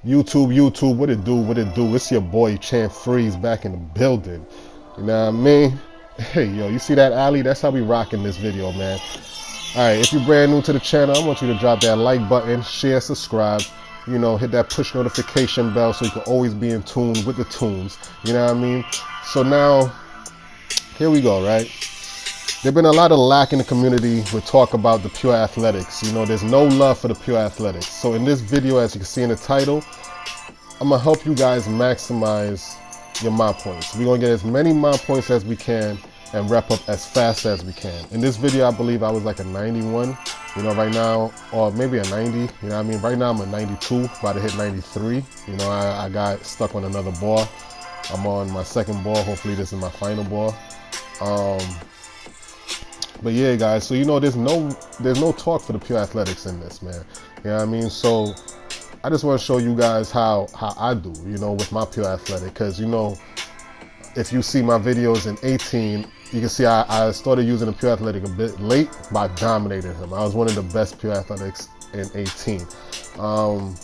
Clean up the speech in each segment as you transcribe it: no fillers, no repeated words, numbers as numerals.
YouTube, what it do, what it do? It's your boy ChampFreeze back in the building. You know what I mean? Hey, yo, you see that alley? That's how we rocking this video, man. Alright, if you're brand new to the channel, I want you to drop that like button, share, subscribe. You know, hit that push notification bell so you can always be in tune with the tunes. You know what I mean? So now, here we go, right? There's been a lot of lack in the community with talk about the pure athletics. You know, there's no love for the pure athletics. So in this video, as you can see in the title, I'm gonna help you guys maximize your mind points. We're gonna get as many mind points as we can and wrap up as fast as we can. In this video, I believe I was like a 91, you know, right now, or maybe a 90, you know what I mean? Right now I'm a 92, about to hit 93. You know, I got stuck on another ball. I'm on my second ball. Hopefully this is my final ball. But yeah, guys, so you know there's no talk for the pure athletics in this, man. You know what I mean? So I just want to show you guys how I do, you know, with my pure athletic. Because, you know, if you see my videos in 18, you can see I started using the pure athletic a bit late, but I dominated him. I was one of the best pure athletics in 18. I'm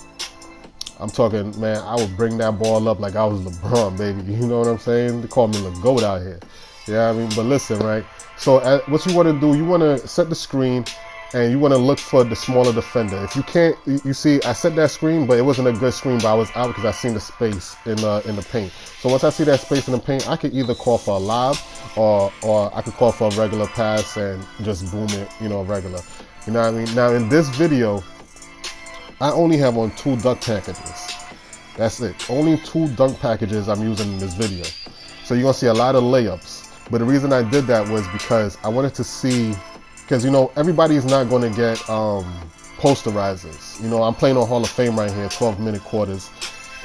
talking, man, I would bring that ball up like I was LeBron, baby. You know what I'm saying? They call me the GOAT out here. Yeah, I mean, but listen, right? So what you want to do, you want to set the screen and you want to look for the smaller defender. If you can't, you see, I set that screen, but it wasn't a good screen, but I was out because I seen the space in the paint. So once I see that space in the paint, I could either call for a lob or I could call for a regular pass and just boom it, you know, regular. You know what I mean? Now in this video, I only have on 2 dunk packages. That's it. Only 2 dunk packages I'm using in this video. So you're gonna see a lot of layups. But the reason I did that was because I wanted to see, because, you know, everybody's not going to get posterizers. You know, I'm playing on Hall of Fame right here, 12-minute quarters,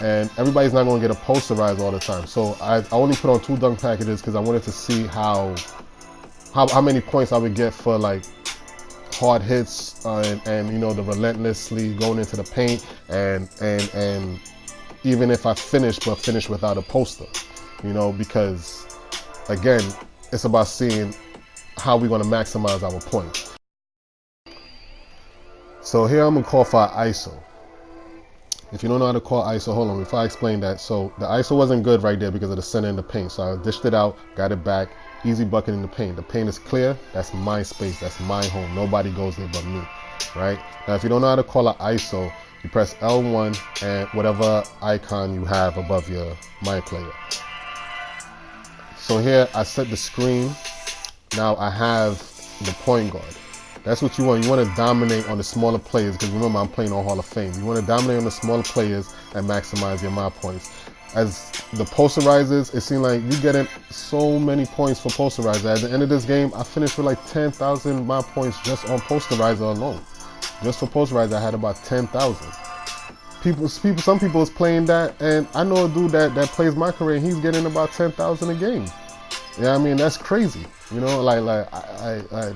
and everybody's not going to get a posterizer all the time. So I only put on 2 dunk packages because I wanted to see how many points I would get for like hard hits and you know, the relentlessly going into the paint and even if I finish without a poster, you know, because again, it's about seeing how we're going to maximize our points. So here I'm going to call for ISO. If you don't know how to call ISO, hold on, before I explain that. So the ISO wasn't good right there because of the center in the paint. So I dished it out, got it back, easy bucket in the paint. The paint is clear, that's my space, that's my home. Nobody goes there but me, right? Now if you don't know how to call an ISO, you press L1 and whatever icon you have above your My Player. So here I set the screen. Now I have the point guard. That's what you want. You want to dominate on the smaller players because remember I'm playing on Hall of Fame. You want to dominate on the smaller players and maximize your mind points. As the posterizers, it seems like you getting so many points for posterizer. At the end of this game, I finished with like 10,000 mind points just on posterizer alone. Just for posterizer, I had about 10,000. Some people is playing that, and I know a dude that plays my career, and he's getting about 10,000 a game. Yeah, I mean that's crazy. You know, like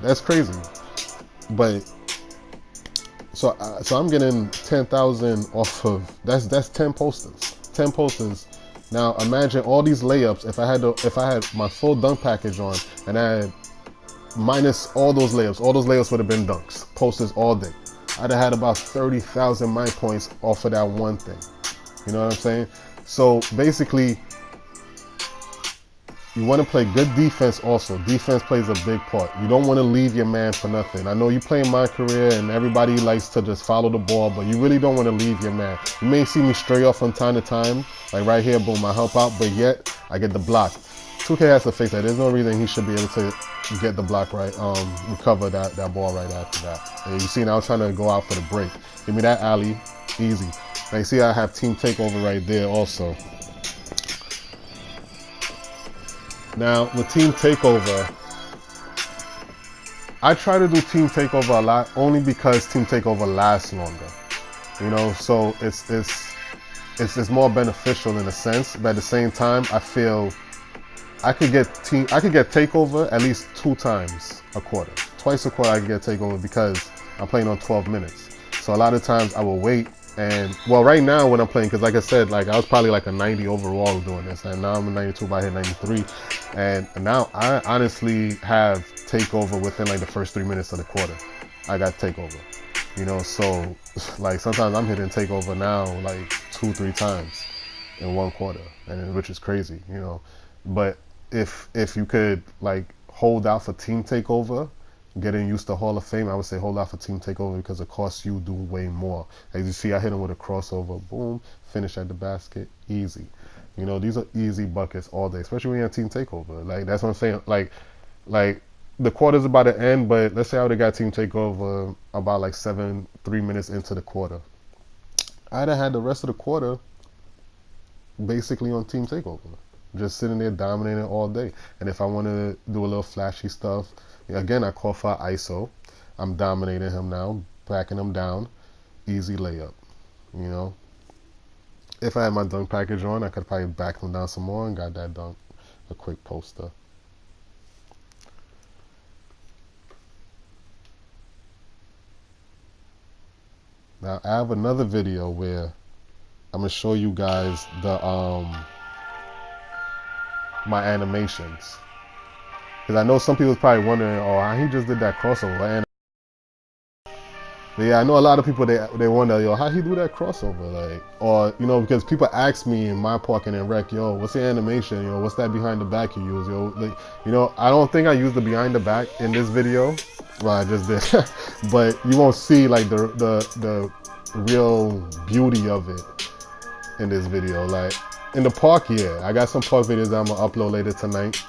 that's crazy. But so I'm getting 10,000 off of that's 10 posters. 10 posters. Now imagine all these layups. If I had my full dunk package on, and I had minus all those layups would have been dunks, posters all day. I'd have had about 30,000 mind points off of that one thing. You know what I'm saying? So basically, you want to play good defense also. Defense plays a big part. You don't want to leave your man for nothing. I know you play in my career and everybody likes to just follow the ball, but you really don't want to leave your man. You may see me stray off from time to time, like right here, boom, I help out, but yet I get the block. 2K has to fix that. There's no reason he should be able to get the block right, recover that ball right after that. And you see, now I'm trying to go out for the break. Give me that alley, easy. Now you see I have team takeover right there also. Now with team takeover, I try to do team takeover a lot only because team takeover lasts longer. You know, so it's more beneficial in a sense, but at the same time, I feel I could get takeover at least 2 times a quarter. Twice a quarter I could get takeover because I'm playing on 12 minutes. So a lot of times I will wait and, well, right now when I'm playing, because like I said, like I was probably like a 90 overall doing this, and now I'm a 92, but I hit 93. And now I honestly have takeover within like the first 3 minutes of the quarter. I got takeover. You know, so like sometimes I'm hitting takeover now like 2-3 times in one quarter, and which is crazy, you know. But if you could like hold out for team takeover, getting used to Hall of Fame, I would say hold out for team takeover because it costs you do way more. As you see, I hit him with a crossover, boom, finish at the basket, easy. You know, these are easy buckets all day, especially when you're on team takeover. Like that's what I'm saying. Like the quarter's about to end, but let's say I would have got team takeover about like 3 minutes into the quarter. I'd have had the rest of the quarter basically on team takeover, just sitting there dominating all day. And if I want to do a little flashy stuff, again, I call for ISO. I'm dominating him now, backing him down, easy layup. You know, if I had my dunk package on, I could probably back him down some more and got that dunk, a quick poster. Now I have another video where I'm gonna show you guys the my animations, because I know some people's probably wondering, oh, how he just did that crossover. But yeah, I know a lot of people they wonder, yo, how he do that crossover, like, or you know, because people ask me in my parking and rec, yo, what's the animation, yo, what's that behind the back you use, yo, like, you know, I don't think I used the behind the back in this video. Well, I just did, but you won't see like the real beauty of it in this video. Like in the park, yeah, I got some park videos that I'm gonna upload later tonight,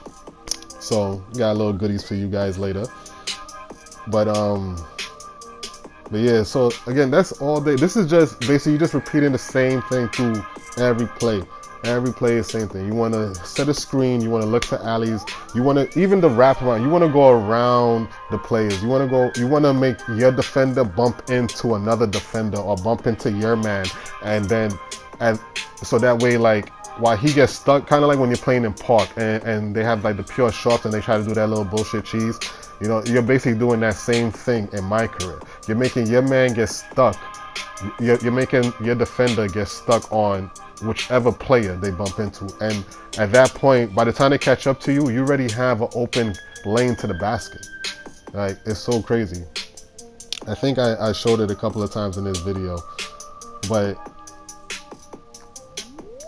so got a little goodies for you guys later. But yeah, so again, that's all day. This is just basically just repeating the same thing through every play. Every play is the same thing. You want to set a screen. You want to look for alleys. You want to, even the wraparound, you want to go around the players. You want to make your defender bump into another defender or bump into your man. And then, so that way, like, while he gets stuck, kind of like when you're playing in park and they have like the pure shots and they try to do that little bullshit cheese. You know, you're basically doing that same thing in my career. You're making your man get stuck. You're making your defender get stuck on whichever player they bump into. And at that point, by the time they catch up to you, you already have an open lane to the basket. Like, it's so crazy. I think I showed it a couple of times in this video. But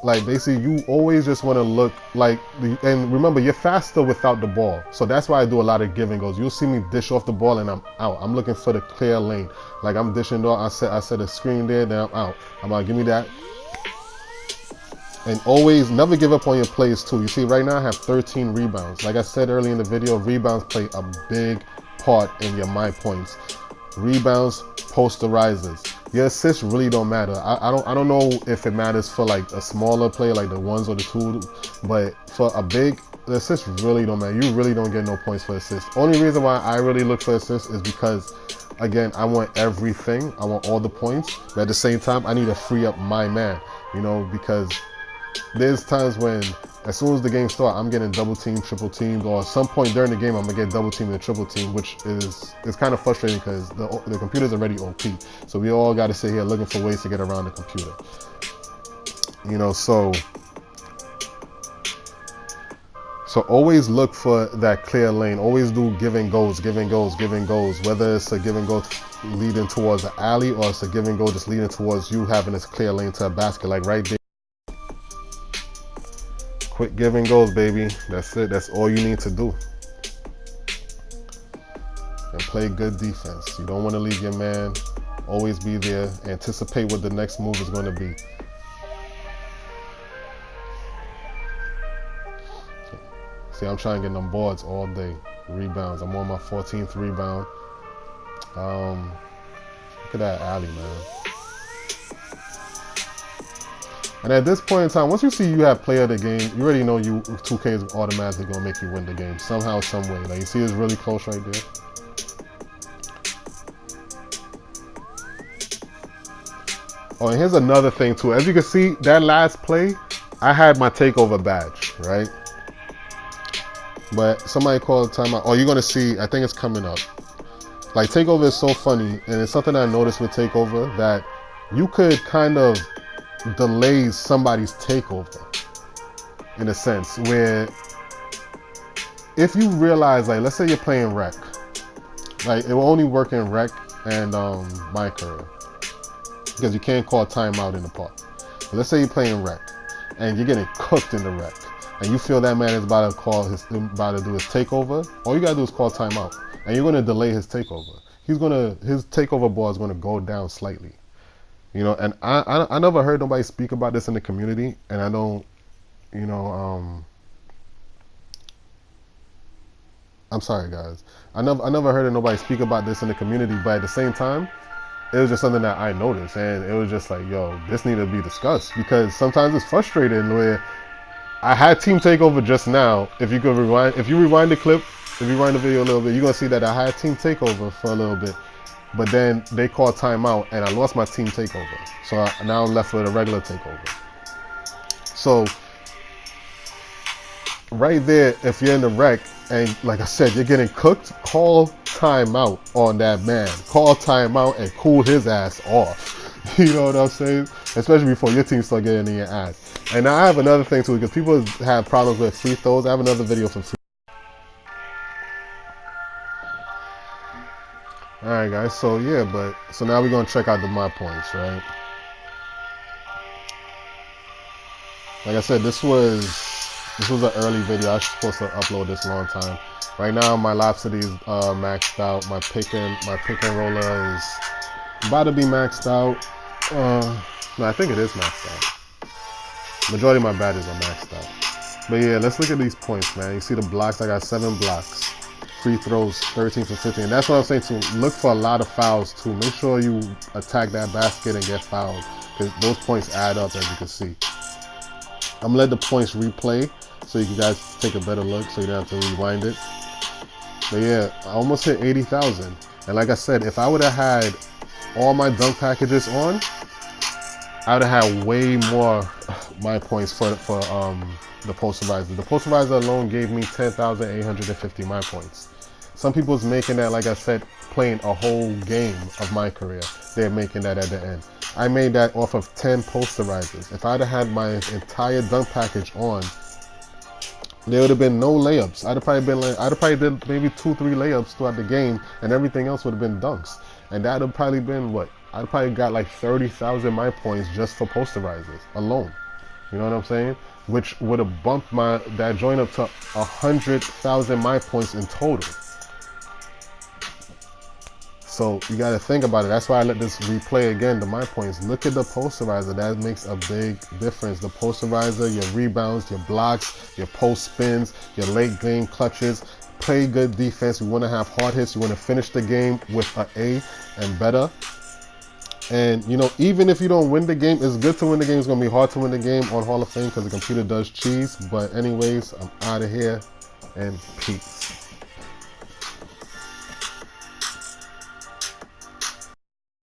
like basically you always just want to look like, and remember, you're faster without the ball, so that's why I do a lot of give and goes. You'll see me dish off the ball and I'm out. I'm looking for the clear lane. Like I'm dishing off, I set a screen there, then I'm out. I'm like, give me that. And always never give up on your plays too. You see right now I have 13 rebounds. Like I said earlier in the video, rebounds play a big part in your my points. Rebounds, posterizers. Your assists really don't matter. I don't know if it matters for like a smaller player like the ones or the two, but for a big, the assists really don't matter. You really don't get no points for assists. Only reason why I really look for assists is because, again, I want everything. I want all the points, but at the same time, I need to free up my man, you know, because there's times when as soon as the game starts, I'm getting double teamed, triple teamed, or at some point during the game, I'm gonna get double teamed and triple teamed, which is kind of frustrating because the computer's already OP. So we all got to sit here looking for ways to get around the computer. You know, so always look for that clear lane. Always do give and goes, give and goes, give and goes. Whether it's a give and go leading towards the alley or it's a give and go just leading towards you having this clear lane to a basket, like right there. Quick give and goes, baby. That's it. That's all you need to do. And play good defense. You don't want to leave your man. Always be there. Anticipate what the next move is going to be. See, I'm trying to get them boards all day. Rebounds. I'm on my 14th rebound. Look at that alley, man. And at this point in time, once you see you have player of the game, you already know 2K is automatically going to make you win the game somehow, some way. Like you see it's really close right there. Oh, and here's another thing too. As you can see, that last play, I had my takeover badge, right? But somebody called timeout. Oh, you're going to see, I think it's coming up. Like takeover is so funny, and it's something I noticed with takeover that you could kind of delays somebody's takeover in a sense, where if you realize, like let's say you're playing rec, like it will only work in rec and my career because you can't call timeout in the park. let's say you're playing rec, and you're getting cooked in the rec, and you feel that man is about to do his takeover. All you gotta do is call timeout, and you're gonna delay his takeover. His takeover ball is gonna go down slightly. You know, and I never heard nobody speak about this in the community, and I don't, you know, I'm sorry guys. I never heard of nobody speak about this in the community, but at the same time, it was just something that I noticed, and it was just like, yo, this needed to be discussed, because sometimes it's frustrating where I had team takeover just now. If you rewind the clip, if you rewind the video a little bit, you're gonna see that I had team takeover for a little bit, but then they called timeout and I lost my team takeover. So now I'm left with a regular takeover. So right there, if you're in the wreck and like I said, you're getting cooked, call timeout on that man. Call timeout and cool his ass off. You know what I'm saying? Especially before your team start getting in your ass. And now I have another thing too, because people have problems with free throws. I have another video for free. Alright guys, so yeah, so now we're gonna check out my points, right? Like I said, this was an early video. I was supposed to upload this a long time. Right now my Lopsity is maxed out. My pick and roller is about to be maxed out. No, I think it is maxed out. Majority of my badges are maxed out. But yeah, let's look at these points, man. You see the blocks, I got 7 blocks. Free throws, 13 for 15. And that's what I'm saying too. Look for a lot of fouls too. Make sure you attack that basket and get fouled, because those points add up, as you can see. I'm gonna let the points replay so you guys take a better look, so you don't have to rewind it. But yeah, I almost hit 80,000. And like I said, if I would have had all my dunk packages on, I would have had way more my points for the posterizer. The posterizer alone gave me 10,850 my points. Some people's making that, like I said, playing a whole game of my career. They're making that at the end. I made that off of 10 posterizers. If I'd have had my entire dunk package on, there would have been no layups. I'd have probably did maybe 2-3 layups throughout the game, and everything else would have been dunks. And that would have probably been what? I'd probably got like 30,000 my points just for posterizers alone. You know what I'm saying? Which would have bumped that joint up to 100,000 my points in total. So you got to think about it. That's why I let this replay again, my points. Look at the posterizer. That makes a big difference. The posterizer, your rebounds, your blocks, your post spins, your late game clutches. Play good defense. You want to have hard hits. You want to finish the game with an A and better. And, you know, even if you don't win the game, it's good to win the game. It's going to be hard to win the game on Hall of Fame because the computer does cheese. But anyways, I'm out of here, and peace.